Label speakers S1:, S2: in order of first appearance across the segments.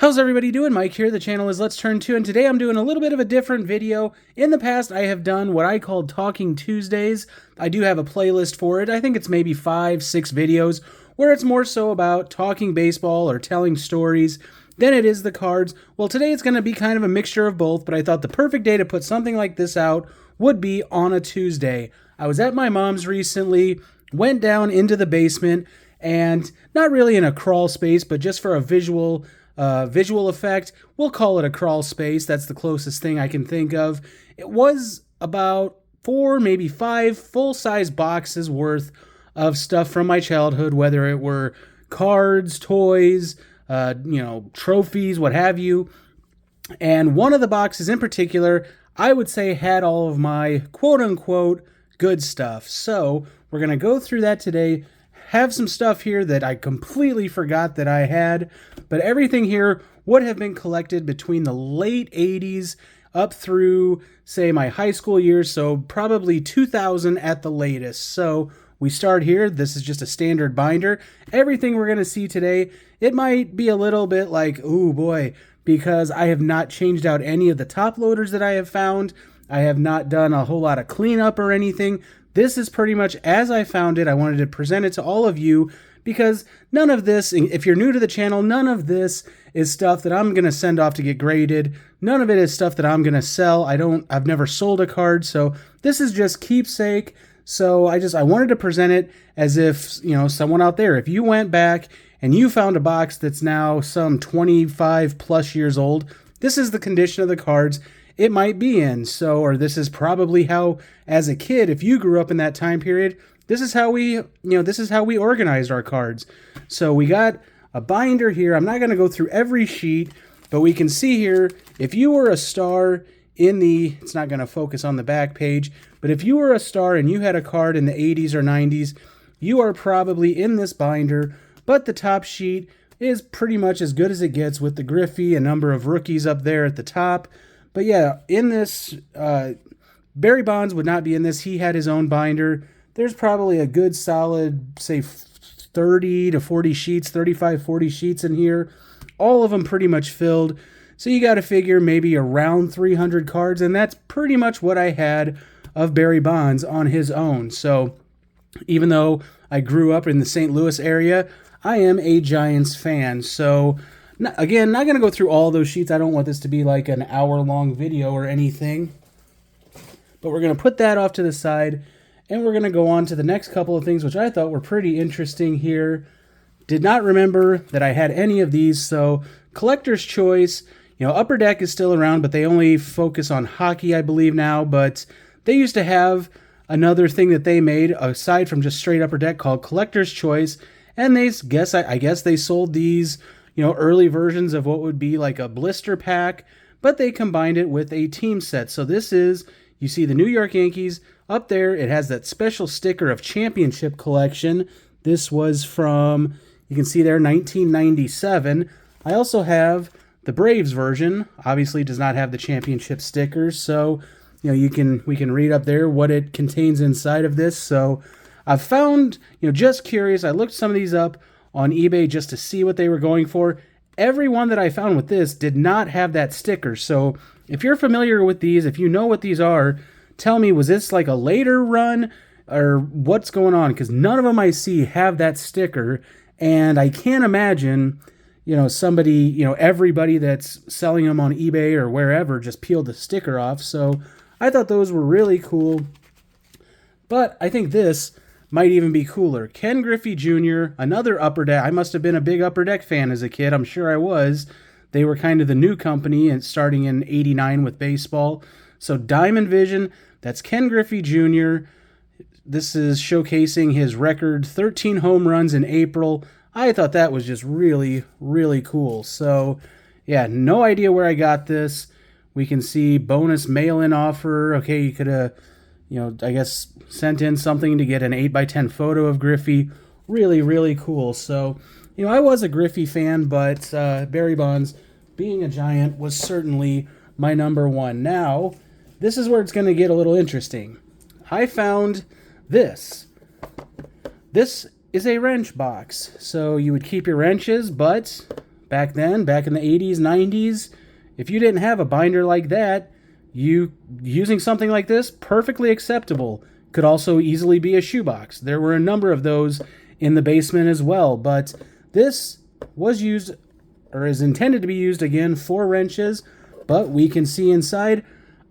S1: How's everybody doing? Mike here. The channel is Let's Turn 2, and today I'm doing a little bit of a different video. In the past, I have done what I called Talking Tuesdays. I do have a playlist for it. I think it's maybe 5-6 videos where it's more so about talking baseball or telling stories than it is the cards. Well, today it's going to be kind of a mixture of both, but I thought the perfect day to put something like this out would be on a Tuesday. I was at my mom's recently, went down into the basement, and not really in a crawl space, but just for a visual effect, we'll call it a crawl space. That's the closest thing I can think of. It was about 4, maybe 5 full-size boxes worth of stuff from my childhood, whether it were cards, toys, trophies, what have you. And one of the boxes in particular, I would say, had all of my quote-unquote good stuff. So we're going to go through that today. Have some stuff here that I completely forgot that I had, but everything here would have been collected between the late 80s up through, say, my high school years, so probably 2000 at the latest. So we start here. This is just a standard binder. Everything we're going to see today, it might be a little bit like, ooh boy, because I have not changed out any of the top loaders that I have found. I have not done a whole lot of cleanup or anything. This is pretty much as I found it. I wanted to present it to all of you because none of this, if you're new to the channel, none of this is stuff that I'm going to send off to get graded. None of it is stuff that I'm going to sell. I've never sold a card, so this is just keepsake. So I wanted to present it as if, someone out there, if you went back and you found a box that's now some 25 plus years old, this is the condition of the cards it might be in. So, or this is probably how, as a kid, if you grew up in that time period, this is how we organized our cards. So we got a binder here. I'm not going to go through every sheet, but we can see here, if you were a star it's not going to focus on the back page, but if you were a star and you had a card in the 80s or 90s, you are probably in this binder, but the top sheet is pretty much as good as it gets with the Griffey, a number of rookies up there at the top. But yeah, in this, Barry Bonds would not be in this. He had his own binder. There's probably a good solid, say, 30 to 40 sheets, 35, 40 sheets in here. All of them pretty much filled. So you got to figure maybe around 300 cards, and that's pretty much what I had of Barry Bonds on his own. So even though I grew up in the St. Louis area, I am a Giants fan. So again, not going to go through all those sheets. I don't want this to be like an hour-long video or anything. But we're going to put that off to the side, and we're going to go on to the next couple of things, which I thought were pretty interesting here. Did not remember that I had any of these, so Collector's Choice. Upper Deck is still around, but they only focus on hockey, I believe, now. But they used to have another thing that they made, aside from just straight Upper Deck, called Collector's Choice. And I guess they sold these early versions of what would be like a blister pack, but they combined it with a team set. So this is, you see the New York Yankees up there. It has that special sticker of championship collection. This was from, you can see there, 1997. I also have the Braves version. Obviously does not have the championship stickers. So, we can read up there what it contains inside of this. So I've found, just curious, I looked some of these up on eBay just to see what they were going for. Every one that I found with this did not have that sticker. So if you're familiar with these, if you know what these are, tell me, was this like a later run or what's going on? Because none of them I see have that sticker. And I can't imagine, somebody, everybody that's selling them on eBay or wherever just peeled the sticker off. So I thought those were really cool. But I think this might even be cooler. Ken Griffey Jr., another Upper Deck. I must have been a big Upper Deck fan as a kid. I'm sure I was. They were kind of the new company and starting in 89 with baseball. So Diamond Vision, that's Ken Griffey Jr. This is showcasing his record 13 home runs in April. I thought that was just really, really cool. So yeah, no idea where I got this. We can see bonus mail-in offer. Okay, you could have, I guess sent in something to get an 8x10 photo of Griffey. Really, really cool. So, I was a Griffey fan, but Barry Bonds, being a Giant, was certainly my number one. Now, this is where it's going to get a little interesting. I found this. This is a wrench box. So you would keep your wrenches, but back then, back in the 80s, 90s, if you didn't have a binder like that, using something like this, perfectly acceptable. Could also easily be a shoebox. There were a number of those in the basement as well, but this was used, or is intended to be used again, for wrenches, but we can see inside.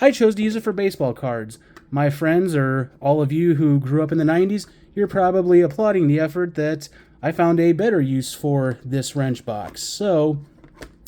S1: I chose to use it for baseball cards. My friends, or all of you who grew up in the 90s, you're probably applauding the effort that I found a better use for this wrench box. So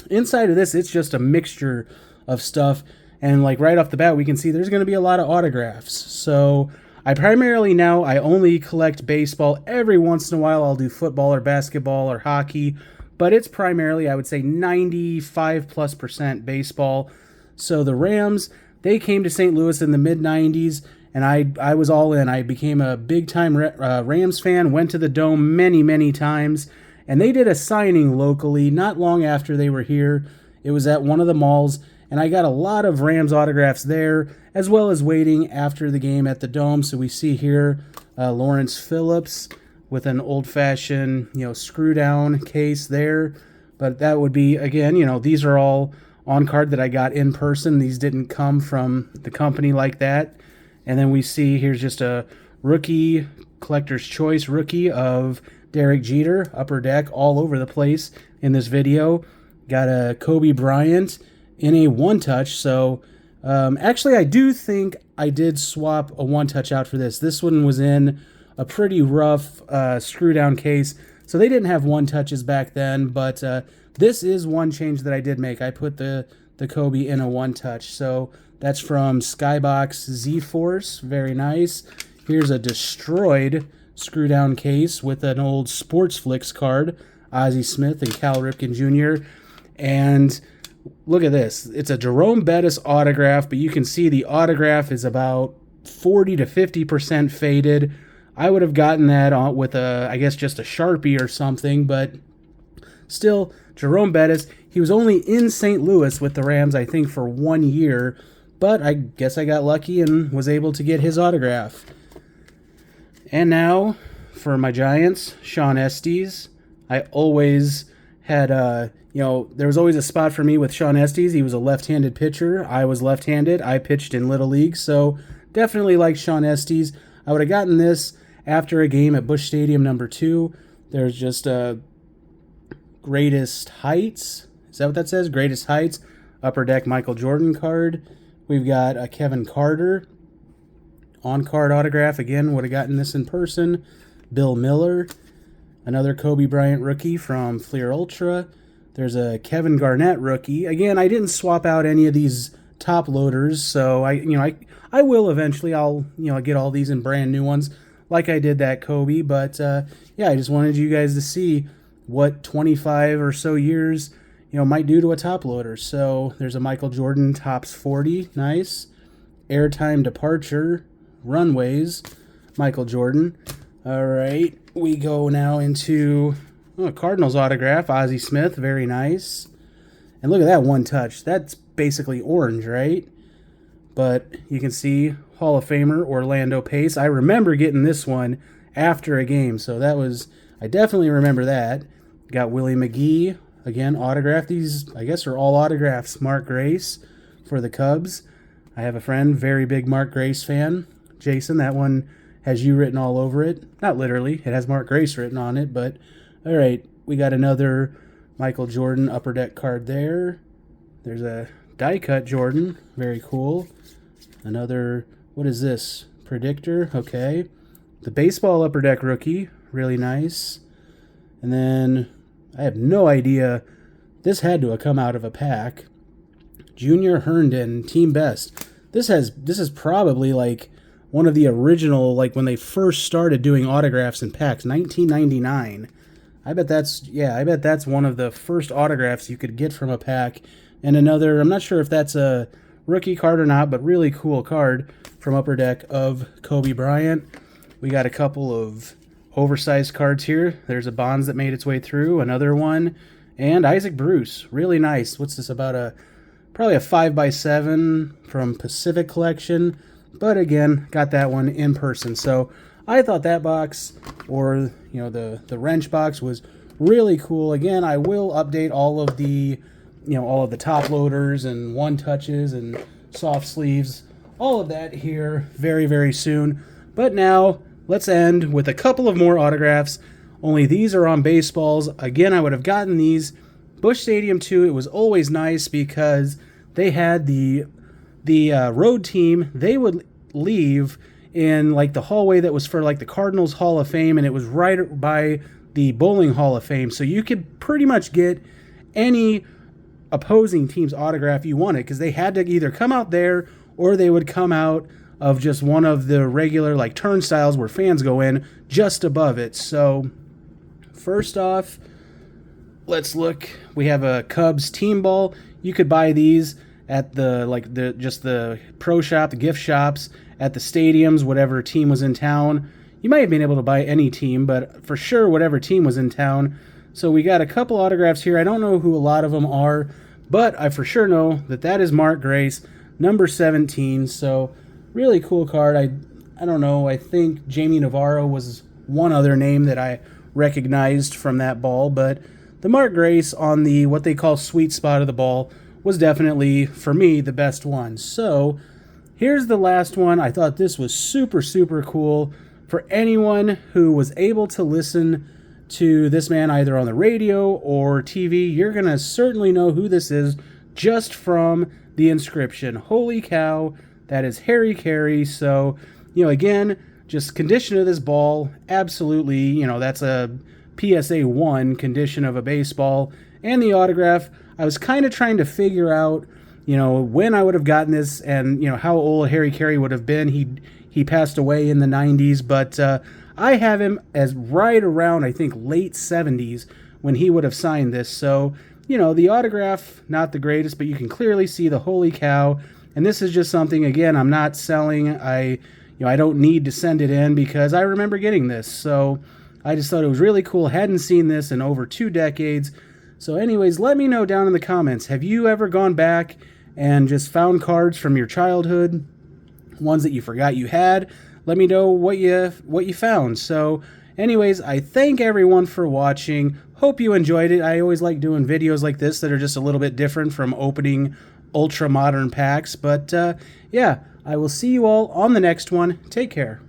S1: inside of this, it's just a mixture of stuff, and like right off the bat, we can see there's going to be a lot of autographs. So I only collect baseball. Every once in a while, I'll do football or basketball or hockey, but it's primarily, I would say, 95+% baseball. So the Rams, they came to St. Louis in the mid-90s, and I was all in. I became a big-time Rams fan, went to the Dome many, many times, and they did a signing locally not long after they were here. It was at one of the malls, and I got a lot of Rams autographs there, as well as waiting after the game at the Dome. So we see here Lawrence Phillips with an old-fashioned, screw-down case there. But that would be, again, these are all on card that I got in person. These didn't come from the company like that. And then we see here's just a rookie, collector's choice rookie of Derek Jeter, Upper Deck, all over the place in this video. Got a Kobe Bryant in a one-touch. So actually, I do think I did swap a one-touch out for this. This one was in a pretty rough screw-down case, so they didn't have one-touches back then, but this is one change that I did make. I put the Kobe in a one-touch. So that's from Skybox Z-Force. Very nice. Here's a destroyed screw-down case with an old Sports Flicks card, Ozzie Smith and Cal Ripken Jr., and look at this. It's a Jerome Bettis autograph, but you can see the autograph is about 40 to 50% faded. I would have gotten that on with I guess just a Sharpie or something, but still, Jerome Bettis. He was only in St. Louis with the Rams, I think, for 1 year, but I guess I got lucky and was able to get his autograph. And now, for my Giants, Sean Estes. I always had there was always a spot for me with Sean Estes. He was a left-handed pitcher. I was left-handed. I pitched in Little League, so definitely like Sean Estes. I would have gotten this after a game at Busch Stadium #2. There's just Greatest Heights. Is that what that says? Greatest Heights. Upper Deck Michael Jordan card. We've got a Kevin Carter on-card autograph. Again, would have gotten this in person. Bill Miller. Another Kobe Bryant rookie from Fleer Ultra. There's a Kevin Garnett rookie. Again, I didn't swap out any of these top loaders, so I will eventually. I'll get all these in brand new ones, like I did that Kobe. But yeah, I just wanted you guys to see what 25 or so years might do to a top loader. So there's a Michael Jordan Topps 40, nice. Airtime Departure Runways, Michael Jordan. All right, we go now into Cardinals autograph, Ozzie Smith, very nice. And look at that one touch. That's basically orange, right? But you can see Hall of Famer Orlando Pace. I remember getting this one after a game, so I definitely remember that. Got Willie McGee, again, autograph. These, I guess, are all autographs. Mark Grace for the Cubs. I have a friend, very big Mark Grace fan. Jason, that one has you written all over it. Not literally. It has Mark Grace written on it, but all right. We got another Michael Jordan Upper Deck card there. There's a die cut Jordan. Very cool. Another, what is this? Predictor. Okay. The baseball Upper Deck rookie. Really nice. And then, I have no idea. This had to have come out of a pack. Junior Herndon, Team Best. This is probably like one of the original, like when they first started doing autographs in packs, 1999. I bet that's one of the first autographs you could get from a pack. And another, I'm not sure if that's a rookie card or not, but really cool card from Upper Deck of Kobe Bryant. We got a couple of oversized cards here. There's a Bonds that made its way through, another one, and Isaac Bruce. Really nice. What's this, about probably a 5x7 from Pacific Collection, but again, got that one in person. So I thought that box, or the wrench box, was Really cool. Again, I will update all of the, all of the top loaders and one touches and soft sleeves, all of that here very, very soon. But now let's end with a couple of more autographs. Only these are on baseballs. Again, I would have gotten these. Busch Stadium 2, it was always nice because they had the road team. They would leave in like the hallway that was for like the Cardinals Hall of Fame, and it was right by the Bowling Hall of Fame. So you could pretty much get any opposing team's autograph you wanted, because they had to either come out there or they would come out of just one of the regular like turnstiles where fans go in just above it. So first off, let's look. We have a Cubs team ball. You could buy these at the pro shop, the gift shops, at the stadiums, whatever team was in town. You might have been able to buy any team, but for sure whatever team was in town. So we got a couple autographs here. I don't know who a lot of them are, but I for sure know that is Mark Grace, number 17. So really cool card. I don't know. I think Jamie Navarro was one other name that I recognized from that ball, but the Mark Grace on the what they call sweet spot of the ball was definitely, for me, the best one. So here's the last one. I thought this was super, super cool. For anyone who was able to listen to this man either on the radio or TV, you're going to certainly know who this is just from the inscription. Holy cow, that is Harry Carey. So, again, just condition of this ball, absolutely, that's a PSA 1 condition of a baseball. And the autograph, I was kind of trying to figure out, when I would have gotten this and, how old Harry Carey would have been. He passed away in the 90s, but I have him as right around, I think, late 70s when he would have signed this. So, the autograph, not the greatest, but you can clearly see the holy cow. And this is just something, again, I'm not selling. I don't need to send it in because I remember getting this. So I just thought it was really cool. Hadn't seen this in over 2 decades. So anyways, let me know down in the comments. Have you ever gone back and just found cards from your childhood, ones that you forgot you had? Let me know what you found. So anyways, I thank everyone for watching. Hope you enjoyed it. I always like doing videos like this that are just a little bit different from opening ultra modern packs. But yeah, I will see you all on the next one. Take care.